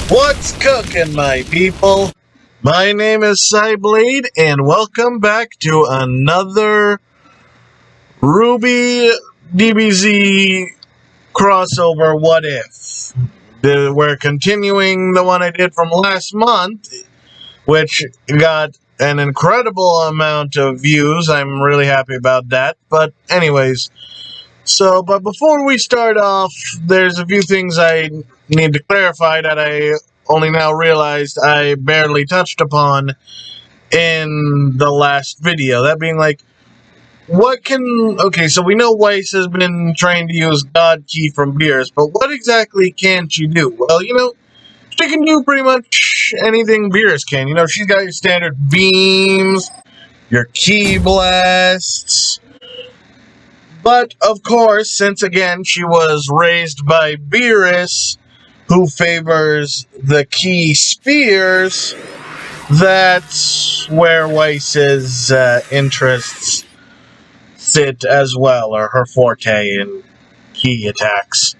What's cooking, my people? My name is Cyblade, and welcome back to another RWBY DBZ crossover What If. We're continuing the one I did from last month, which got an incredible amount of views. I'm really happy about that. But anyways, but before we start off, there's a few things I need to clarify that I only now realized I barely touched upon in the last video. That being like, okay, so we know Weiss has been trying to use God Key from Beerus, but what exactly can she do? Well, she can do pretty much anything Beerus can. She's got your standard beams, your key blasts. But, of course, since again she was raised by Beerus, who favors the key spheres, that's where Weiss's interests sit as well, or her forte in key attacks.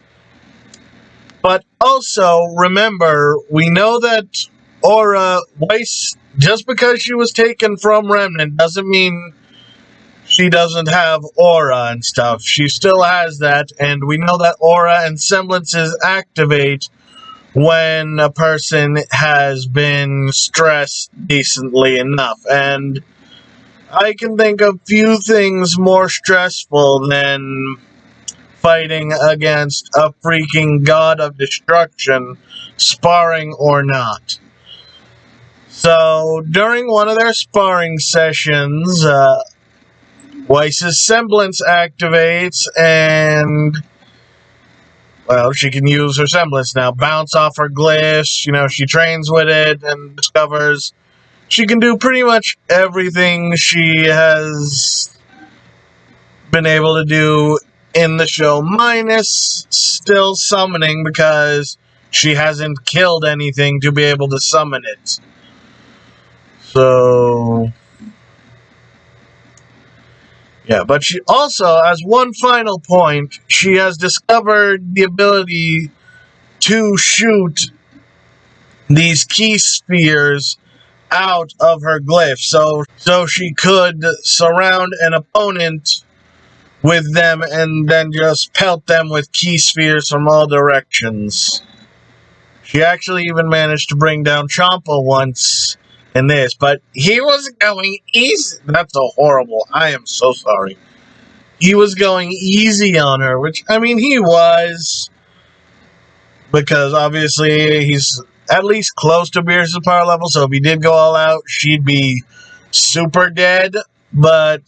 But also, remember, we know that Weiss, just because she was taken from Remnant, doesn't mean she doesn't have aura and stuff. She still has that, and we know that aura and semblances activate when a person has been stressed decently enough. And I can think of few things more stressful than fighting against a freaking god of destruction, sparring or not. So, during one of their sparring sessions, Weiss's semblance activates, and, well, she can use her semblance now. Bounce off her glyphs, she trains with it and discovers she can do pretty much everything she has been able to do in the show, minus still summoning, because she hasn't killed anything to be able to summon it. So, yeah, but she also, as one final point, she has discovered the ability to shoot these key spheres out of her glyph. So she could surround an opponent with them and then just pelt them with key spheres from all directions. She actually even managed to bring down Champa once in this, but he was going easy. That's a horrible. I am so sorry. He was going easy on her, which, he was, because obviously he's at least close to Beerus' power level, so if he did go all out, she'd be super dead, but,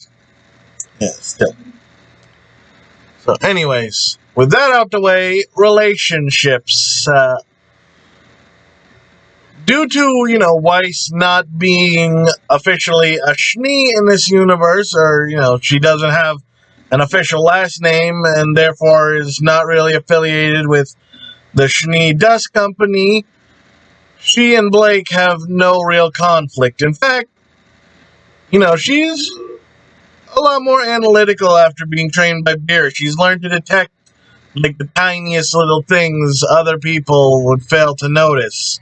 yeah, still. So, anyways, with that out the way, relationships. Due to, Weiss not being officially a Schnee in this universe, or, she doesn't have an official last name, and therefore is not really affiliated with the Schnee Dust Company, she and Blake have no real conflict. In fact, she's a lot more analytical after being trained by Beerus. She's learned to detect, the tiniest little things other people would fail to notice.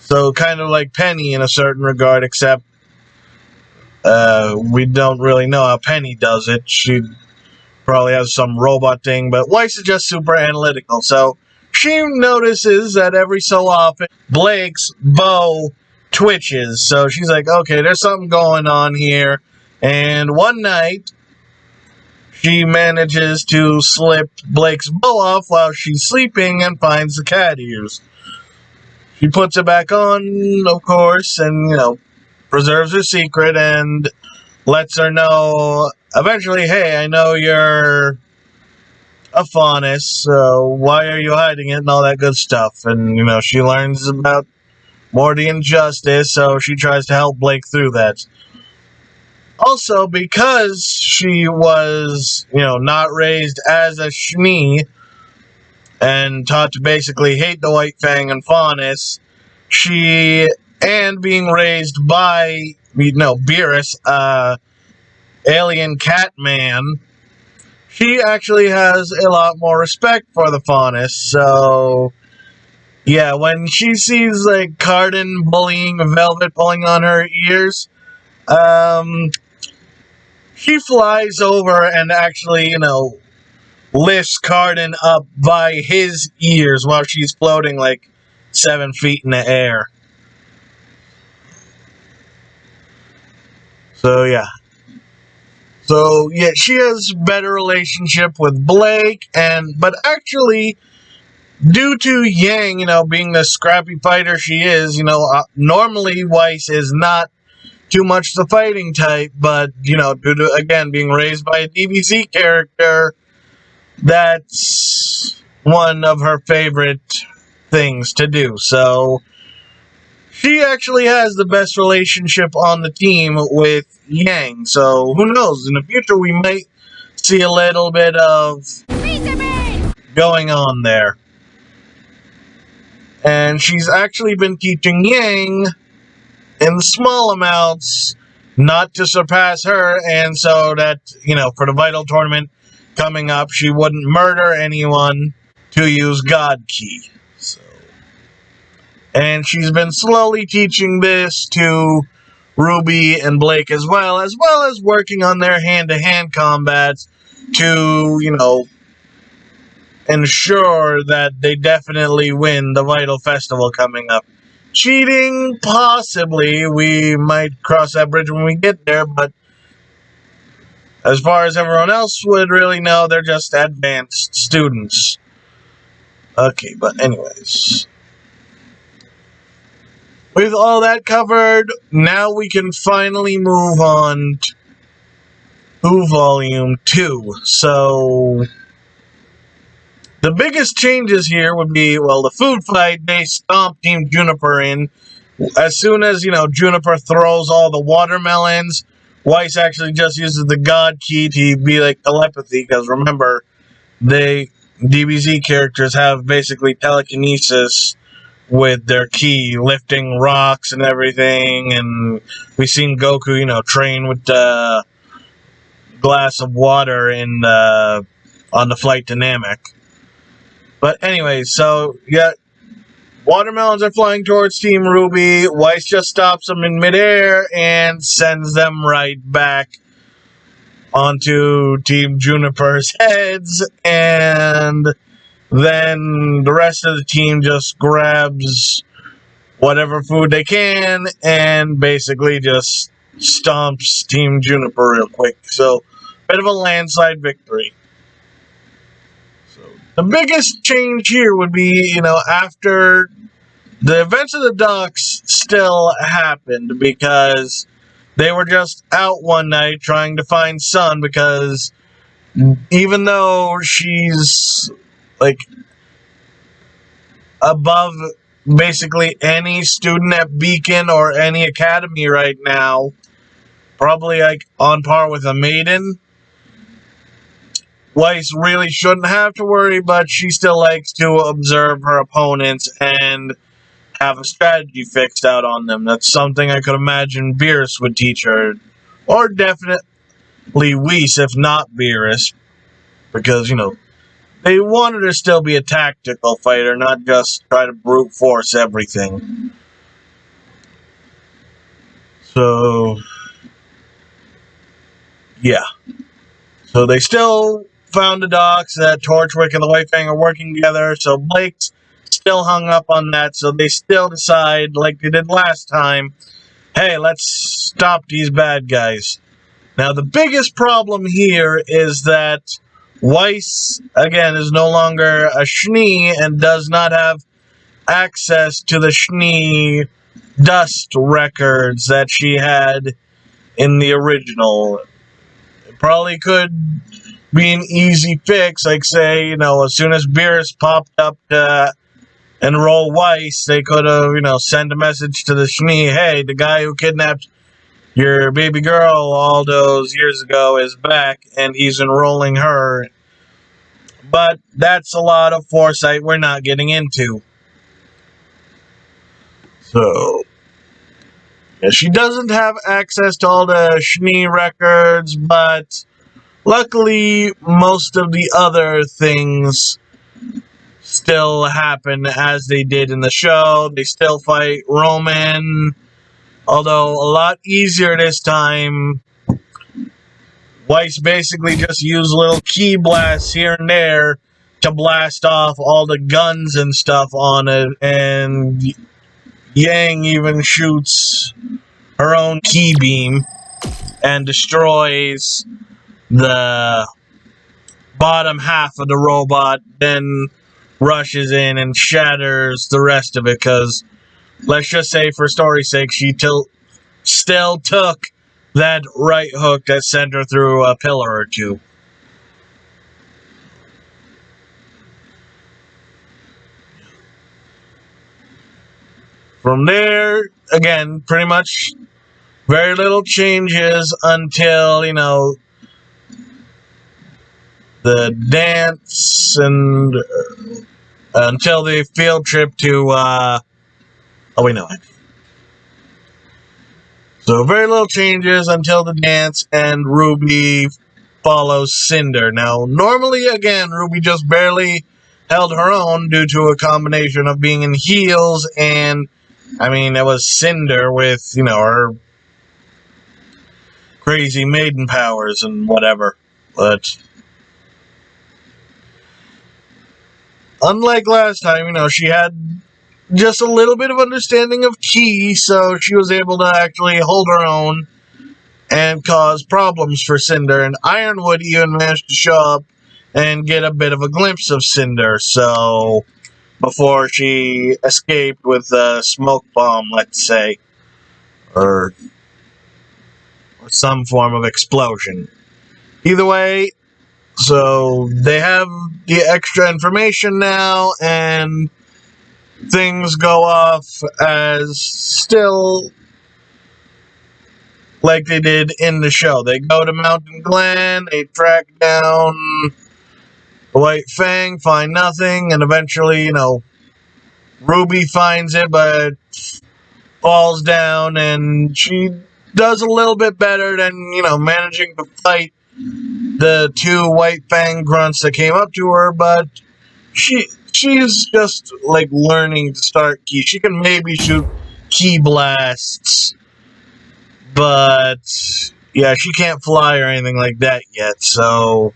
So, kind of like Penny in a certain regard, except we don't really know how Penny does it. She probably has some robot thing, but Weiss is just super analytical. So, she notices that every so often, Blake's bow twitches. So, she's like, okay, there's something going on here. And one night, she manages to slip Blake's bow off while she's sleeping and finds the cat ears. She puts it back on, of course, and, preserves her secret and lets her know, eventually, hey, I know you're a faunus, so why are you hiding it and all that good stuff. And, she learns about more of the injustice, so she tries to help Blake through that. Also, because she was, not raised as a Schnee, and taught to basically hate the White Fang and Faunus, and being raised by, Beerus, alien cat man, she actually has a lot more respect for the Faunus, so Yeah, when she sees, like, Cardin bullying Velvet, pulling on her ears, she flies over and actually, lifts Cardin up by his ears while she's floating, like, 7 feet in the air. So, yeah. So, yeah, she has a better relationship with Blake, but actually, due to Yang, being the scrappy fighter she is, normally Weiss is not too much the fighting type, but, due to, again, being raised by a DBZ character, that's one of her favorite things to do. So, she actually has the best relationship on the team with Yang. So, who knows? In the future, we might see a little bit of going on there. And she's actually been teaching Yang in small amounts, not to surpass her, and so that, for the Vital Tournament coming up, she wouldn't murder anyone to use God Key. So, and she's been slowly teaching this to RWBY and Blake as well as working on their hand-to-hand combats to, ensure that they definitely win the Vital Festival coming up. Cheating, possibly. We might cross that bridge when we get there, but as far as everyone else would really know, they're just advanced students. Okay, but anyways. With all that covered, now we can finally move on to Volume 2. So, the biggest changes here would be, the food fight, they stomp Team Juniper in. As soon as, Juniper throws all the watermelons, Weiss actually just uses the God Key to be like telepathy, because remember, DBZ characters have basically telekinesis with their key, lifting rocks and everything, and we've seen Goku, train with the glass of water on the flight to Namek. But anyway, so, yeah, watermelons are flying towards Team RWBY. Weiss just stops them in midair and sends them right back onto Team Juniper's heads, and then the rest of the team just grabs whatever food they can and basically just stomps Team Juniper real quick. So, bit of a landslide victory. So, the biggest change here would be, after the events of the docks still happened because they were just out one night trying to find Sun, because even though she's, like, above basically any student at Beacon or any academy right now, probably, like, on par with a maiden, Weiss really shouldn't have to worry, but she still likes to observe her opponents and have a strategy fixed out on them. That's something I could imagine Beerus would teach her. Or definitely Weiss, if not Beerus. Because, they wanted her to still be a tactical fighter, not just try to brute force everything. So, yeah. So they still found the docks that Torchwick and the White Fang are working together, so Blake's still hung up on that, so they still decide, like they did last time, hey, let's stop these bad guys. Now, the biggest problem here is that Weiss, again, is no longer a Schnee and does not have access to the Schnee dust records that she had in the original. It probably could be an easy fix, like, say, as soon as Beerus popped up to enroll Weiss, they could have, sent a message to the Schnee, hey, the guy who kidnapped your baby girl all those years ago is back, and he's enrolling her. But that's a lot of foresight we're not getting into. So, yeah, she doesn't have access to all the Schnee records, but luckily, most of the other things still happen as they did in the show. They still fight Roman, although a lot easier this time. Weiss basically just used little key blasts here and there to blast off all the guns and stuff on it, and Yang even shoots her own key beam and destroys the bottom half of the robot, then rushes in and shatters the rest of it, because let's just say for story's sake, she still took that right hook that sent her through a pillar or two. From there, again, pretty much very little changes until, the dance and until the field trip to, we know it. So very little changes until the dance, and Ruby follows Cinder. Now, normally, again, Ruby just barely held her own due to a combination of being in heels and, it was Cinder with, her crazy maiden powers and whatever. But unlike last time, she had just a little bit of understanding of ki, so she was able to actually hold her own and cause problems for Cinder. And Ironwood even managed to show up and get a bit of a glimpse of Cinder, so before she escaped with a smoke bomb, let's say, or some form of explosion. Either way, so they have the extra information now, and things go off as still like they did in the show. They go to Mountain Glen, they track down White Fang, find nothing, and eventually, Ruby finds it, but falls down, and she does a little bit better than, managing to fight the two White Fang grunts that came up to her, but she's just, learning to start ki. She can maybe shoot ki blasts, but, yeah, she can't fly or anything like that yet, so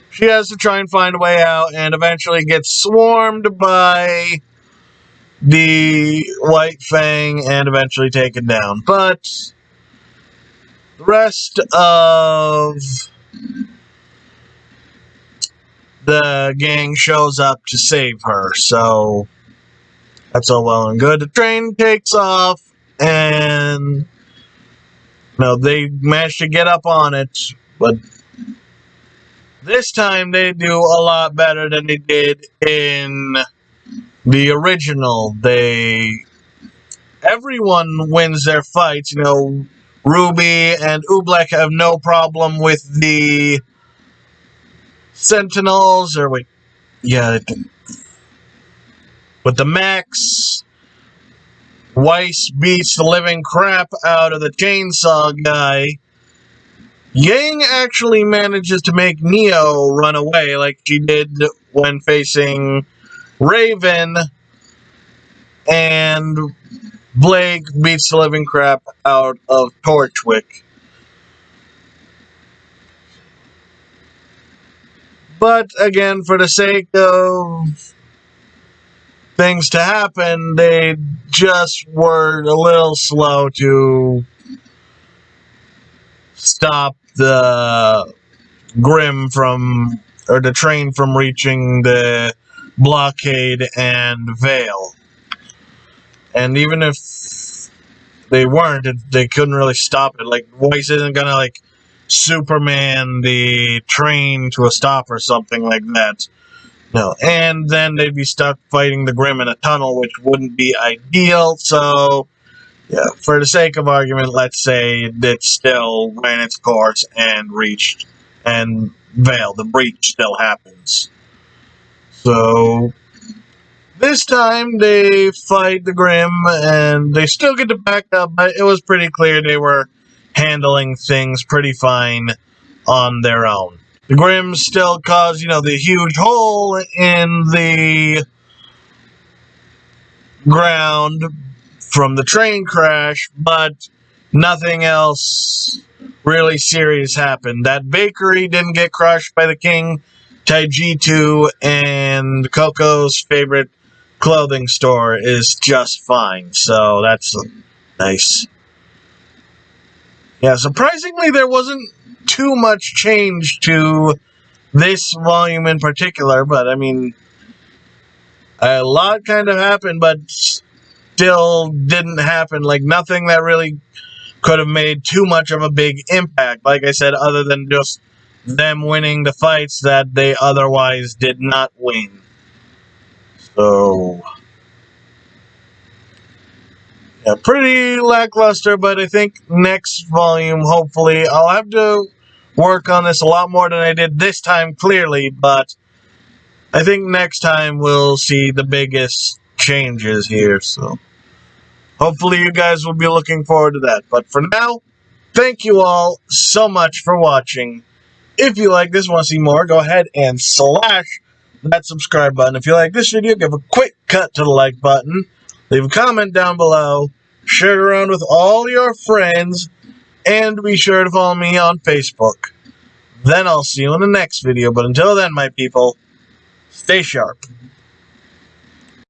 she has to try and find a way out, and eventually gets swarmed by the White Fang and eventually taken down. But the rest of the gang shows up to save her, so that's all well and good. The train takes off, and they manage to get up on it, but this time they do a lot better than they did in the original. Everyone wins their fights. Ruby and Oobleck have no problem with the Sentinels, with the Max. Weiss beats the living crap out of the chainsaw guy. Yang actually manages to make Neo run away like she did when facing Raven, and Blake beats the living crap out of Torchwick. But again, for the sake of things to happen, they just were a little slow to stop the the train from reaching the blockade and Vale. And even if they weren't, they couldn't really stop it. Weiss isn't gonna, Superman the train to a stop or something like that. No. And then they'd be stuck fighting the Grimm in a tunnel, which wouldn't be ideal, so yeah, for the sake of argument, let's say it still ran its course and reached, and Vale, the breach still happens. So this time they fight the Grimm, and they still get to back up, but it was pretty clear they were handling things pretty fine on their own. The Grims still caused, the huge hole in the ground from the train crash, but nothing else really serious happened. That bakery didn't get crushed by the king, Taijitu, and Coco's favorite clothing store is just fine. So that's nice. Yeah, surprisingly, there wasn't too much change to this volume in particular, but I mean, a lot kind of happened, but still didn't happen. Like, nothing that really could have made too much of a big impact, like I said, other than just them winning the fights that they otherwise did not win. So, yeah, pretty lackluster, but I think next volume, hopefully, I'll have to work on this a lot more than I did this time, clearly, but I think next time we'll see the biggest changes here, so hopefully you guys will be looking forward to that. But for now, thank you all so much for watching. If you like this, want to see more, go ahead and slash that subscribe button. If you like this video, give a quick cut to the like button. Leave a comment down below. Share it around with all your friends. And be sure to follow me on Facebook. Then I'll see you in the next video. But until then, my people, stay sharp.